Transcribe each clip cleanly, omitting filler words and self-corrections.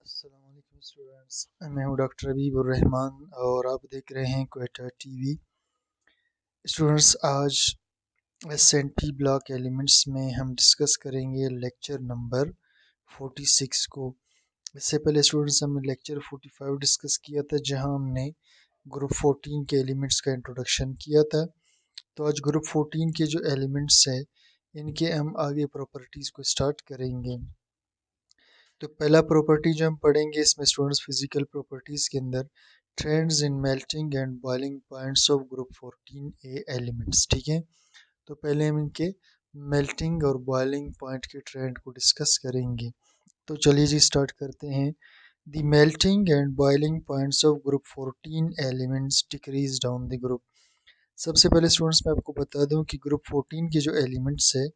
अस्सलाम वालेकुम स्टूडेंट्स। मैं हूं डॉक्टर हबीबुर रहमान और आप देख रहे हैं क्वेटा टीवी। स्टूडेंट्स, आज एसएनपी ब्लॉक एलिमेंट्स में हम डिस्कस करेंगे लेक्चर नंबर 46 को। इससे पहले स्टूडेंट्स हमने लेक्चर 45 डिस्कस किया था, जहां हमने ग्रुप 14 के एलिमेंट्स का इंट्रोडक्शन किया था। तो आज ग्रुप 14 के जो एलिमेंट्स हैं इनके हम आगे प्रॉपर्टीज़ को स्टार्ट करेंगे। तो पहला प्रॉपर्टी जो हम पढ़ेंगे इसमें स्टूडेंट्स फिजिकल प्रॉपर्टीज़ के अंदर trends in melting and boiling points of group 14 A elements. ठीक है, तो पहले हम इनके मेल्टिंग और बॉइलिंग पॉइंट के ट्रेंड को डिस्कस करेंगे। तो चलिए जी स्टार्ट करते हैं। The melting and boiling points of group 14 elements decrease down the group. सबसे पहले स्टूडेंट्स मैं आपको बता दूं कि ग्रुप 14 के जो एलिमेंट्स है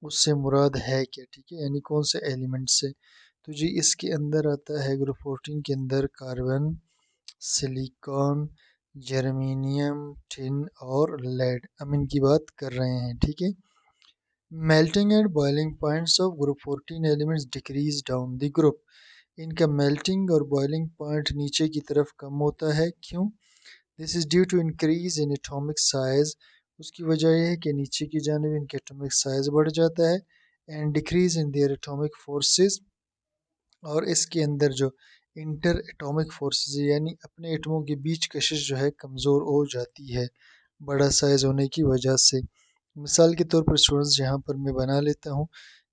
उससे मुराद है क्या। ठीक है, यानी कौन से एलिमेंट्स से। तो जी इसके अंदर आता है ग्रुप 14 के अंदर कार्बन, सिलिकॉन, जर्मेनियम, टिन और लेड। हम इनकी बात कर रहे हैं। ठीक है, melting and boiling points of group 14 elements decrease down the group. इनका मेल्टिंग और बॉइलिंग पॉइंट नीचे की तरफ कम होता है। क्यों? This is due to increase in atomic size. उसकी वजह यह है कि नीचे की जानिब इनके एटॉमिक साइज बढ़ जाता है and decrease in their atomic forces. और इसके अंदर जो इंटर एटॉमिक फोर्सेस यानी अपने एटमों के बीच कशिश जो है कमज़ोर हो जाती है बड़ा साइज होने की वजह से। मिसाल के तौर पर स्टूडेंट्स यहाँ पर मैं बना लेता हूँ,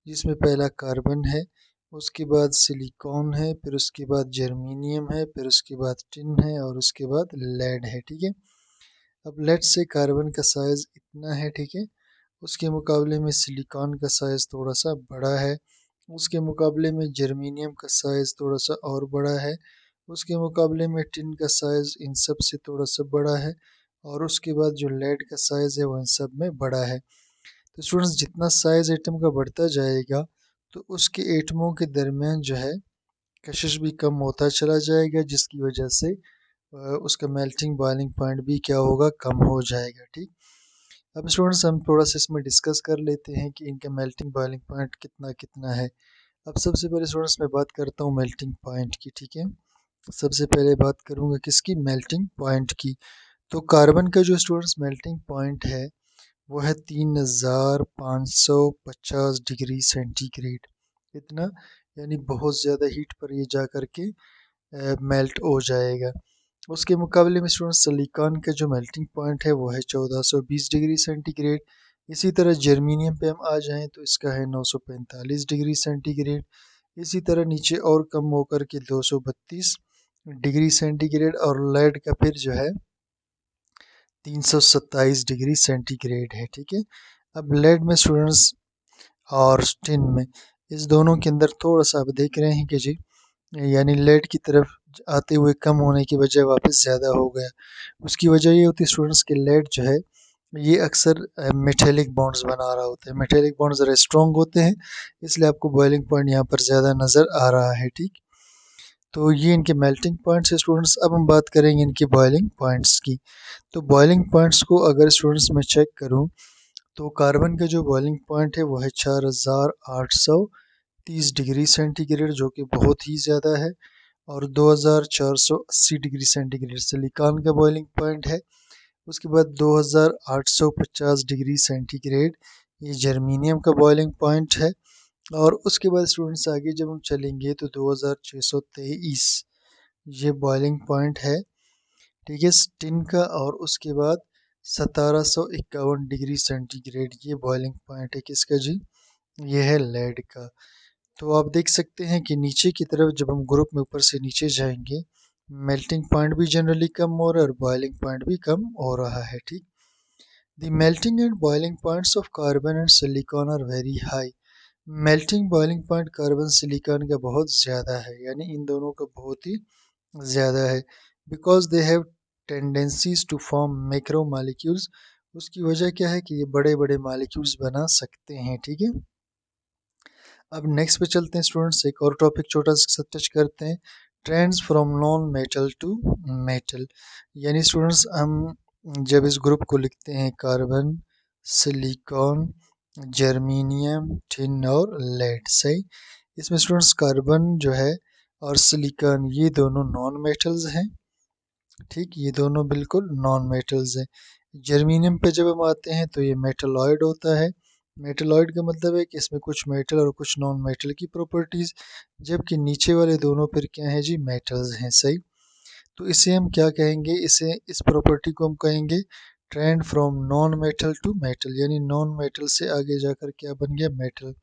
जिसमें पहला कार्बन है, उसके बाद सिलिकॉन है, फिर उसके बाद जर्मेनियम है, फिर उसके बाद टिन है और उसके बाद लेड है। ठीक है, अब लेड से कार्बन का साइज इतना है। ठीक है, उसके मुकाबले में सिलिकॉन का साइज थोड़ा सा बड़ा है, उसके मुकाबले में जर्मेनियम का साइज थोड़ा सा और बड़ा है, उसके मुकाबले में टिन का साइज इन सब से थोड़ा सा बड़ा है और उसके बाद जो लेड का साइज है वो इन सब में बड़ा है। तो स्टूडेंट्स जितना साइज एटम का बढ़ता जाएगा तो उसके एटमों के दरमियान जो है कशिश भी कम होता चला जाएगा, जिसकी वजह से उसका मेल्टिंग बॉइलिंग पॉइंट भी क्या होगा, कम हो जाएगा। ठीक, अब स्टूडेंट्स हम थोड़ा सा इसमें डिस्कस कर लेते हैं कि इनका मेल्टिंग बॉइलिंग पॉइंट कितना कितना है। अब सबसे पहले स्टूडेंट्स मैं बात करता हूँ मेल्टिंग पॉइंट की। ठीक है, सबसे पहले बात करूँगा किसकी, मेल्टिंग पॉइंट की। तो कार्बन का जो स्टूडेंट्स मेल्टिंग पॉइंट है वो है 3550 डिग्री सेंटीग्रेड। इतना, यानी बहुत ज़्यादा हीट पर ये जा कर के मेल्ट हो जाएगा। उसके मुकाबले में स्टूडेंट सिलिकॉन का जो मेल्टिंग पॉइंट है वो है 1420 डिग्री सेंटीग्रेड। इसी तरह जर्मेनियम पे हम आ जाएं तो इसका है 945 डिग्री सेंटीग्रेड। इसी तरह नीचे और कम होकर के 232 डिग्री सेंटीग्रेड और लेड का फिर जो है 327 डिग्री सेंटीग्रेड है। ठीक है, अब लेड में स्टूडेंट्स और टिन में, इस दोनों के अंदर थोड़ा सा आप देख रहे हैं कि जी यानी लेड की तरफ आते हुए कम होने की बजाय वापस ज़्यादा हो गया। उसकी वजह ये होती है स्टूडेंट्स कि लेड जो है ये अक्सर मेटेलिक बॉन्ड्स बना रहा होता है। मेटेलिक बॉन्ड्स ज़रा स्ट्रॉन्ग होते हैं, इसलिए आपको बॉइलिंग पॉइंट यहाँ पर ज़्यादा नज़र आ रहा है। ठीक, तो ये इनके मेल्टिंग पॉइंट्स है स्टूडेंट्स। अब हम बात करेंगे इनके बॉइलिंग पॉइंट्स की। तो बॉइलिंग पॉइंट्स को अगर स्टूडेंट्स मैं चेक करूँ तो कार्बन का जो बॉइलिंग पॉइंट है वो है 4830 डिग्री सेंटीग्रेड, जो कि बहुत ही ज़्यादा है। और 2480 डिग्री सेंटीग्रेड सिलिकॉन का बॉइलिंग पॉइंट है। उसके बाद 2850 डिग्री सेंटीग्रेड ये जर्मेनियम का बॉइलिंग पॉइंट है। और उसके बाद स्टूडेंट्स आगे जब हम चलेंगे तो 2623 ये बॉइलिंग पॉइंट है। ठीक है, टिन का। और उसके बाद 1751 डिग्री सेंटीग्रेड ये बॉइलिंग पॉइंट है किसका जी, ये है लेड का। तो आप देख सकते हैं कि नीचे की तरफ जब हम ग्रुप में ऊपर से नीचे जाएंगे मेल्टिंग पॉइंट भी जनरली कम हो रहा है और बॉइलिंग पॉइंट भी कम हो रहा है। ठीक, the melting and boiling points of carbon and silicon are very high. Melting boiling point carbon silicon का बहुत ज़्यादा है, यानी इन दोनों का बहुत ही ज़्यादा है। Because they have tendencies to form macro molecules. उसकी वजह क्या है कि ये बड़े बड़े मालिक्यूल्स बना सकते हैं। ठीक है, अब नेक्स्ट पे चलते हैं स्टूडेंट्स, एक और टॉपिक छोटा सा टच करते हैं, trends from non metal to metal. यानी स्टूडेंट्स हम जब इस ग्रुप को लिखते हैं कार्बन, सिलिकॉन, जर्मेनियम, टिन और लेड, सही। इसमें स्टूडेंट्स कार्बन जो है और सिलिकॉन, ये दोनों नॉन मेटल्स हैं। ठीक, ये दोनों बिल्कुल नॉन मेटल्स हैं। जर्मीनियम पे जब हम आते हैं तो ये मेटलॉइड होता है। मेटलॉइड का मतलब है कि इसमें कुछ मेटल और कुछ नॉन मेटल की प्रॉपर्टीज, जबकि नीचे वाले दोनों फिर क्या है जी, मेटल्स हैं। सही, तो इसे हम क्या कहेंगे, इसे इस प्रॉपर्टी को हम कहेंगे trend from non metal to metal, यानी नॉन मेटल से आगे जाकर क्या बन गया, metal.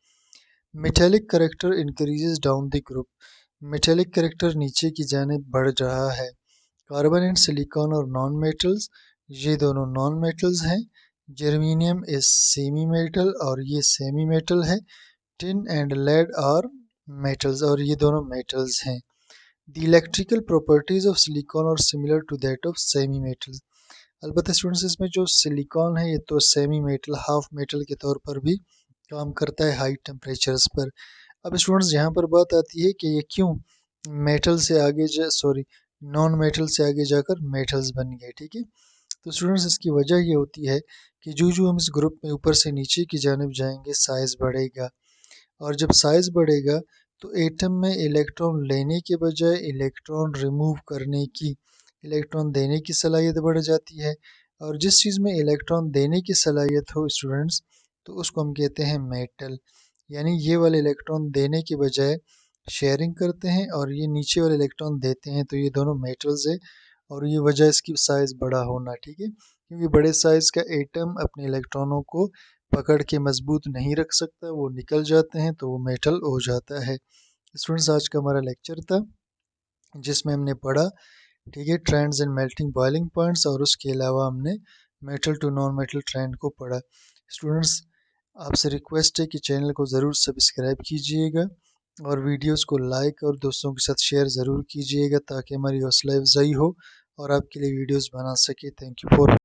Metallic character increases down the group, metallic character नीचे की जानिब बढ़ रहा है। कार्बन एंड सिलिकॉन और नॉन मेटल्स, ये दोनों नॉन मेटल्स हैं। जर्मीनियम इज सेमी मेटल और ये सेमी मेटल है। Tin and lead are metals और ये दोनों मेटल्स हैं। The electrical properties of silicon और similar to that of semi metals. अलबत्ता स्टूडेंट्स, इसमें जो सिलिकॉन है ये तो सेमी मेटल, हाफ मेटल के तौर पर भी काम करता है हाई टेम्परेचर्स पर। अब स्टूडेंट्स यहाँ पर बात आती है कि ये क्यों मेटल से आगे नॉन मेटल से आगे जाकर मेटल्स बन गए। ठीक है, तो स्टूडेंट्स इसकी वजह ये होती है कि जो हम इस ग्रुप में ऊपर से नीचे की जानिब जाएंगे साइज बढ़ेगा, और जब साइज बढ़ेगा तो एटम में इलेक्ट्रॉन लेने के बजाय इलेक्ट्रॉन रिमूव करने की, इलेक्ट्रॉन देने की सलाहियत बढ़ जाती है। और जिस चीज़ में इलेक्ट्रॉन देने की सलाहियत हो स्टूडेंट्स, तो उसको हम कहते हैं मेटल। यानी ये वाले इलेक्ट्रॉन देने के बजाय शेयरिंग करते हैं और ये नीचे वाले इलेक्ट्रॉन देते हैं, तो ये दोनों मेटल्स है और ये वजह इसकी साइज़ बड़ा होना। ठीक है, क्योंकि बड़े साइज़ का एटम अपने इलेक्ट्रॉनों को पकड़ के मजबूत नहीं रख सकता, वो निकल जाते हैं तो वो मेटल हो जाता है। स्टूडेंट्स, आज का हमारा लेक्चर था जिसमें हमने पढ़ा, ठीक है, trends in melting boiling points, और उसके अलावा हमने metal to non metal trend को पढ़ा। स्टूडेंट्स, आपसे रिक्वेस्ट है कि चैनल को ज़रूर सब्सक्राइब कीजिएगा और वीडियोस को लाइक और दोस्तों के साथ शेयर ज़रूर कीजिएगा ताकि हमारी हौसला अफजाई हो और आपके लिए वीडियोस बना सके। Thank you for